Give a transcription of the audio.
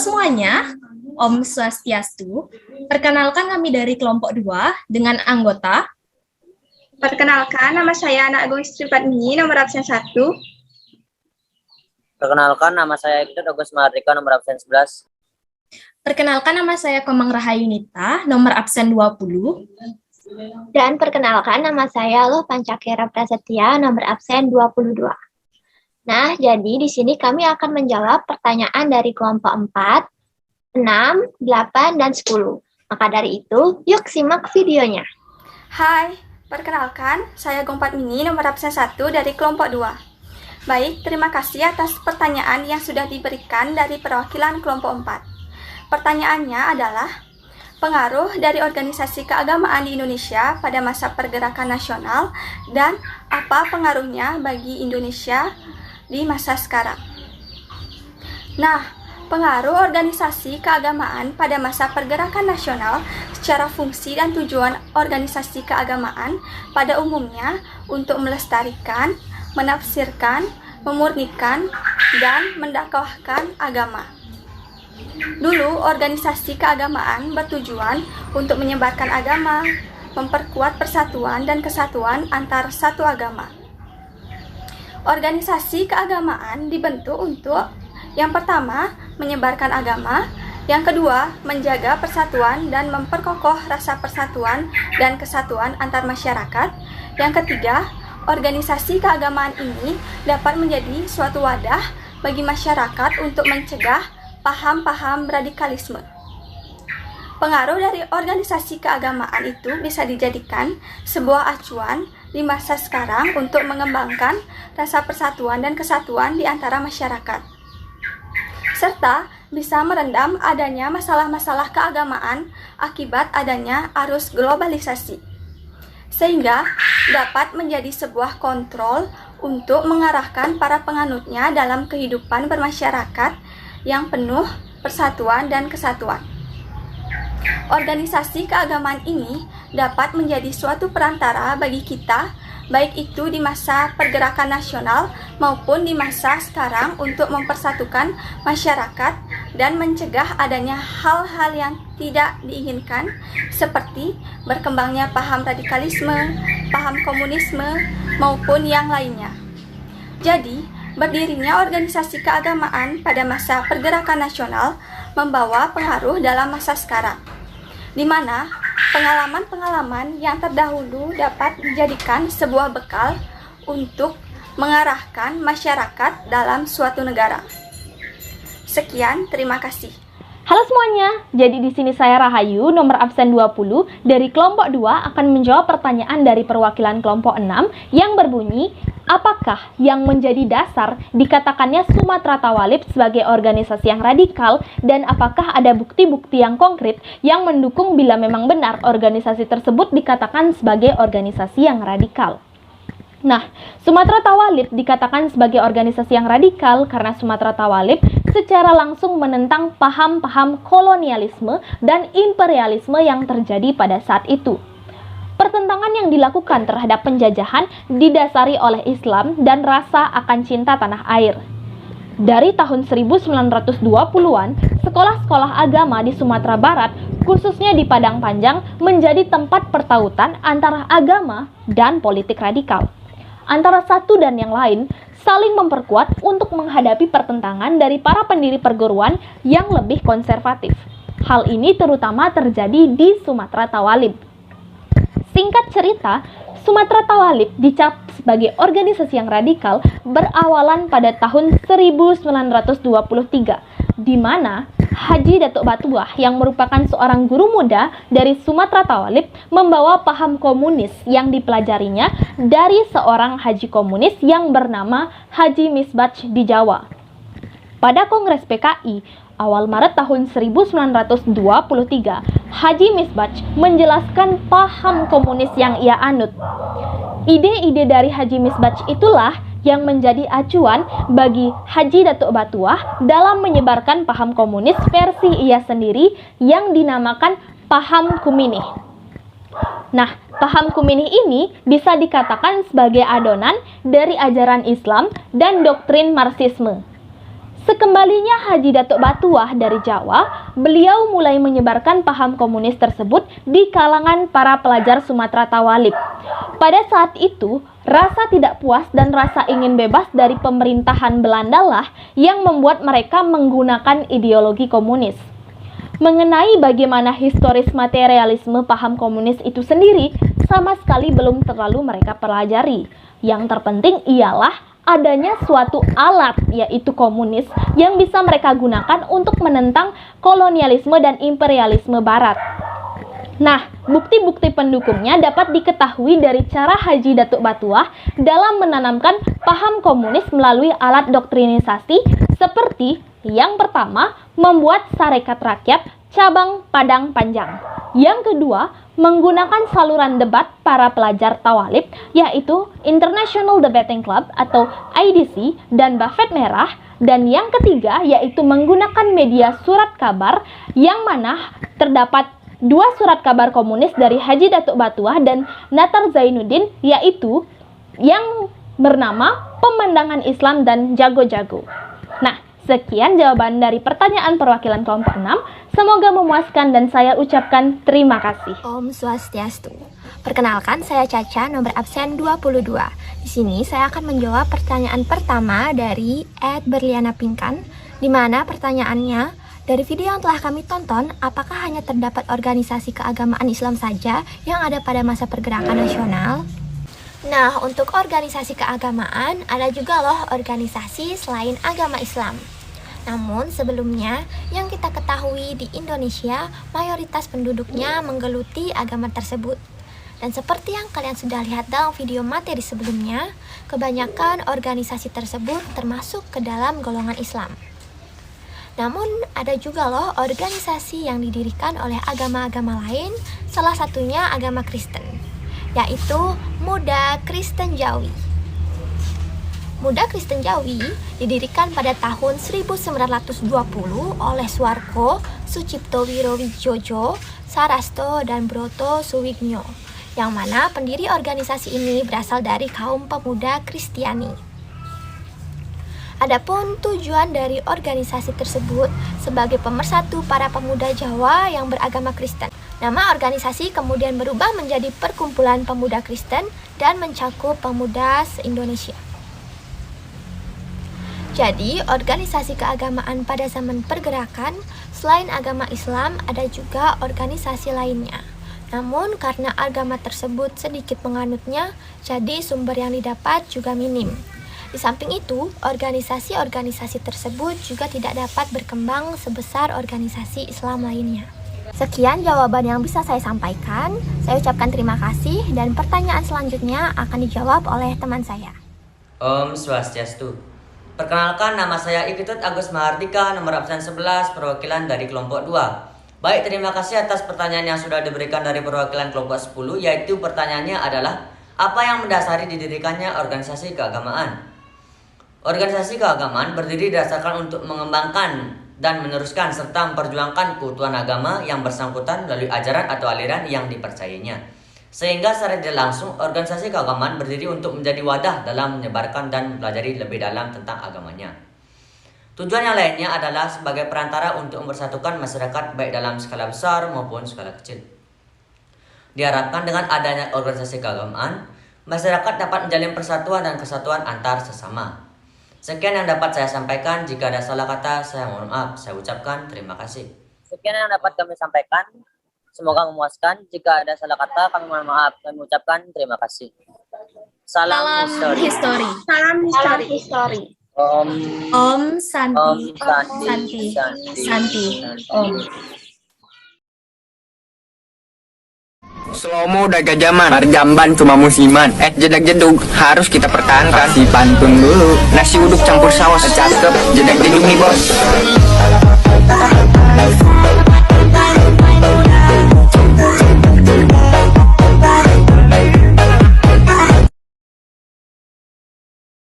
semuanya, Om Swastiastu. Perkenalkan kami dari kelompok 2 dengan anggota. Perkenalkan, nama saya Anak Agung Istri Padmi, nomor absen 1. Perkenalkan, nama saya Epitut Agus Mahardika, nomor absen 11. Perkenalkan, nama saya Komang Rahayunita, nomor absen 20. Dan perkenalkan, nama saya Loh Pancakira Prasetya, nomor absen 22. Nah, jadi di sini kami akan menjawab pertanyaan dari kelompok 4, 6, 8, dan 10. Maka dari itu, yuk simak videonya. Hai, perkenalkan, saya Gompat Mini, nomor absen 1 dari kelompok 2. Baik, terima kasih atas pertanyaan yang sudah diberikan dari perwakilan kelompok 4. Pertanyaannya adalah, pengaruh dari organisasi keagamaan di Indonesia pada masa pergerakan nasional dan apa pengaruhnya bagi Indonesia di masa sekarang. Nah, pengaruh organisasi keagamaan pada masa pergerakan nasional secara fungsi dan tujuan organisasi keagamaan pada umumnya untuk melestarikan, menafsirkan, memurnikan, dan mendakwahkan agama. Dulu, organisasi keagamaan bertujuan untuk menyebarkan agama, memperkuat persatuan dan kesatuan antar satu agama. Organisasi keagamaan dibentuk untuk yang pertama, menyebarkan agama. Yang kedua, menjaga persatuan dan memperkokoh rasa persatuan dan kesatuan antar masyarakat. Yang ketiga, organisasi keagamaan ini dapat menjadi suatu wadah bagi masyarakat untuk mencegah paham-paham radikalisme. Pengaruh dari organisasi keagamaan itu bisa dijadikan sebuah acuan di masa sekarang untuk mengembangkan rasa persatuan dan kesatuan di antara masyarakat, serta bisa merendam adanya masalah-masalah keagamaan akibat adanya arus globalisasi, sehingga dapat menjadi sebuah kontrol untuk mengarahkan para penganutnya dalam kehidupan bermasyarakat yang penuh persatuan dan kesatuan. Organisasi keagamaan ini dapat menjadi suatu perantara bagi kita, baik itu di masa pergerakan nasional maupun di masa sekarang untuk mempersatukan masyarakat dan mencegah adanya hal-hal yang tidak diinginkan seperti berkembangnya paham radikalisme, paham komunisme, maupun yang lainnya. Jadi, berdirinya organisasi keagamaan pada masa pergerakan nasional membawa pengaruh dalam masa sekarang, di mana pengalaman-pengalaman yang terdahulu dapat dijadikan sebuah bekal untuk mengarahkan masyarakat dalam suatu negara. Sekian, terima kasih. Halo semuanya, jadi di sini saya Rahayu, nomor absen 20, dari kelompok 2 akan menjawab pertanyaan dari perwakilan kelompok 6 yang berbunyi, apakah yang menjadi dasar dikatakannya Sumatera Tawalib sebagai organisasi yang radikal dan apakah ada bukti-bukti yang konkret yang mendukung bila memang benar organisasi tersebut dikatakan sebagai organisasi yang radikal? Nah, Sumatera Tawalib dikatakan sebagai organisasi yang radikal karena Sumatera Tawalib secara langsung menentang paham-paham kolonialisme dan imperialisme yang terjadi pada saat itu. Pertentangan yang dilakukan terhadap penjajahan didasari oleh Islam dan rasa akan cinta tanah air. Dari tahun 1920-an, sekolah-sekolah agama di Sumatera Barat, khususnya di Padang Panjang, menjadi tempat pertautan antara agama dan politik radikal. Antara satu dan yang lain, saling memperkuat untuk menghadapi pertentangan dari para pendiri perguruan yang lebih konservatif. Hal ini terutama terjadi di Sumatera Tawalib. Singkat cerita, Sumatera Tawalib dicap sebagai organisasi yang radikal berawalan pada tahun 1923, di mana Haji Datuk Batuah yang merupakan seorang guru muda dari Sumatera Tawalib membawa paham komunis yang dipelajarinya dari seorang haji komunis yang bernama Haji Misbach di Jawa. Pada Kongres PKI, awal Maret tahun 1923, Haji Misbach menjelaskan paham komunis yang ia anut. Ide-ide dari Haji Misbach itulah yang menjadi acuan bagi Haji Datuk Batuah dalam menyebarkan paham komunis versi ia sendiri yang dinamakan paham Kuminih. Nah, paham Kuminih ini bisa dikatakan sebagai adonan dari ajaran Islam dan doktrin Marxisme. Sekembalinya Haji Datuk Batuah dari Jawa, beliau mulai menyebarkan paham komunis tersebut di kalangan para pelajar Sumatera Tawalib. Pada saat itu, rasa tidak puas dan rasa ingin bebas dari pemerintahan Belanda lah yang membuat mereka menggunakan ideologi komunis. Mengenai bagaimana historis materialisme paham komunis itu sendiri, sama sekali belum terlalu mereka pelajari. Yang terpenting ialah adanya suatu alat, yaitu komunis, yang bisa mereka gunakan untuk menentang kolonialisme dan imperialisme Barat. Nah, bukti-bukti pendukungnya dapat diketahui dari cara Haji Datuk Batuah dalam menanamkan paham komunis melalui alat doktrinisasi seperti yang pertama, membuat Sarekat Rakyat cabang Padang Panjang. Yang kedua, menggunakan saluran debat para pelajar Tawalib, yaitu International Debating Club atau IDC dan Buffet Merah. Dan yang ketiga, yaitu menggunakan media surat kabar, yang mana terdapat 2 surat kabar komunis dari Haji Datuk Batuah dan Natar Zainuddin, yaitu yang bernama Pemandangan Islam dan Jago-Jago. Nah, sekian jawaban dari pertanyaan perwakilan kelompok 6. Semoga memuaskan dan saya ucapkan terima kasih. Om Swastiastu. Perkenalkan, saya Caca, nomor absen 22. Di sini saya akan menjawab pertanyaan pertama dari @berliana Pinkan, di mana pertanyaannya, dari video yang telah kami tonton, apakah hanya terdapat organisasi keagamaan Islam saja yang ada pada masa pergerakan nasional? Nah, untuk organisasi keagamaan, ada juga loh organisasi selain agama Islam. Namun sebelumnya, yang kita ketahui di Indonesia, mayoritas penduduknya menggeluti agama tersebut. Dan seperti yang kalian sudah lihat dalam video materi sebelumnya, kebanyakan organisasi tersebut termasuk ke dalam golongan Islam. Namun ada juga loh organisasi yang didirikan oleh agama-agama lain, salah satunya agama Kristen, yaitu Muda Kristen Jawi. Muda Kristen Jawi didirikan pada tahun 1920 oleh Suwarko, Sucipto Wirowijojo, Sarasto, dan Broto Suwigno, yang mana pendiri organisasi ini berasal dari kaum pemuda Kristiani. Adapun tujuan dari organisasi tersebut sebagai pemersatu para pemuda Jawa yang beragama Kristen. Nama organisasi kemudian berubah menjadi Perkumpulan Pemuda Kristen dan mencakup pemuda se-Indonesia. Jadi, organisasi keagamaan pada zaman pergerakan, selain agama Islam, ada juga organisasi lainnya. Namun, karena agama tersebut sedikit menganutnya, jadi sumber yang didapat juga minim. Di samping itu, organisasi-organisasi tersebut juga tidak dapat berkembang sebesar organisasi Islam lainnya. Sekian jawaban yang bisa saya sampaikan. Saya ucapkan terima kasih, dan pertanyaan selanjutnya akan dijawab oleh teman saya. Om Swastiastu. Perkenalkan, nama saya Iketut Agus Mahardika, nomor absen 11, perwakilan dari kelompok 2. Baik, terima kasih atas pertanyaan yang sudah diberikan dari perwakilan kelompok 10, yaitu pertanyaannya adalah, apa yang mendasari didirikannya organisasi keagamaan? Organisasi keagamaan berdiri berdasarkan untuk mengembangkan dan meneruskan serta memperjuangkan keutuhan agama yang bersangkutan melalui ajaran atau aliran yang dipercayainya. Sehingga secara tidak langsung, organisasi keagamaan berdiri untuk menjadi wadah dalam menyebarkan dan mempelajari lebih dalam tentang agamanya. Tujuan yang lainnya adalah sebagai perantara untuk mempersatukan masyarakat baik dalam skala besar maupun skala kecil. Diharapkan dengan adanya organisasi keagamaan, masyarakat dapat menjalin persatuan dan kesatuan antar sesama. Sekian yang dapat saya sampaikan. Jika ada salah kata, saya mohon maaf. Saya ucapkan terima kasih. Sekian yang dapat kami sampaikan. Semoga memuaskan. Jika ada salah kata, kami mohon maaf. Kami ucapkan terima kasih. Salam history. Salam Salam history. history. Om Santi. Santi. Om. Slomo udah gak zaman, Marjamban cuma musiman. Jedag-jedug harus kita pertahankan. Kasih pantun dulu, nasi uduk campur saus, cakep. Jedag-jedug nih bos.